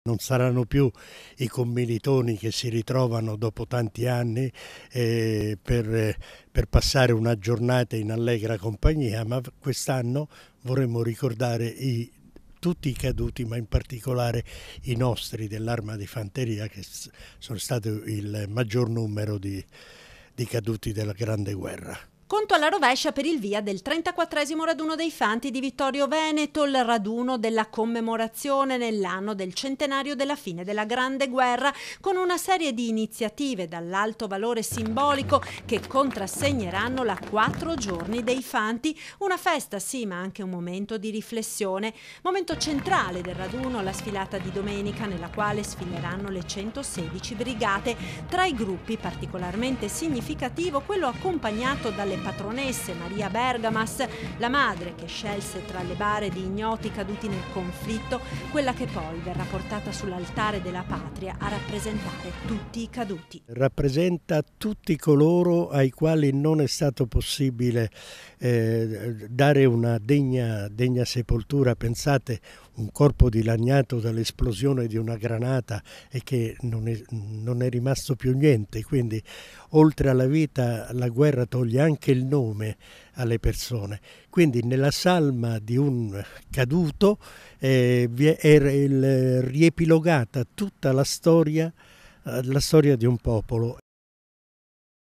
Non saranno più i commilitoni che si ritrovano dopo tanti anni per passare una giornata in allegra compagnia, ma quest'anno vorremmo ricordare tutti i caduti, ma in particolare i nostri dell'Arma di Fanteria, che sono stati il maggior numero di caduti della Grande Guerra. Conto alla rovescia per il via del 34esimo raduno dei Fanti di Vittorio Veneto, il raduno della commemorazione nell'anno del centenario della fine della Grande Guerra, con una serie di iniziative dall'alto valore simbolico che contrassegneranno la 4 giorni dei Fanti, una festa sì, ma anche un momento di riflessione. Momento centrale del raduno, la sfilata di domenica, nella quale sfileranno le 116 brigate. Tra i gruppi particolarmente significativo quello accompagnato dalle patronesse Maria Bergamas, la madre che scelse tra le bare di ignoti caduti nel conflitto quella che poi verrà portata sull'altare della patria a rappresentare tutti i caduti. Rappresenta tutti coloro ai quali non è stato possibile dare una degna sepoltura. Pensate, un corpo dilaniato dall'esplosione di una granata e che non è rimasto più niente, quindi oltre alla vita la guerra toglie anche il nome alle persone. Quindi nella salma di un caduto è riepilogata tutta la storia di un popolo.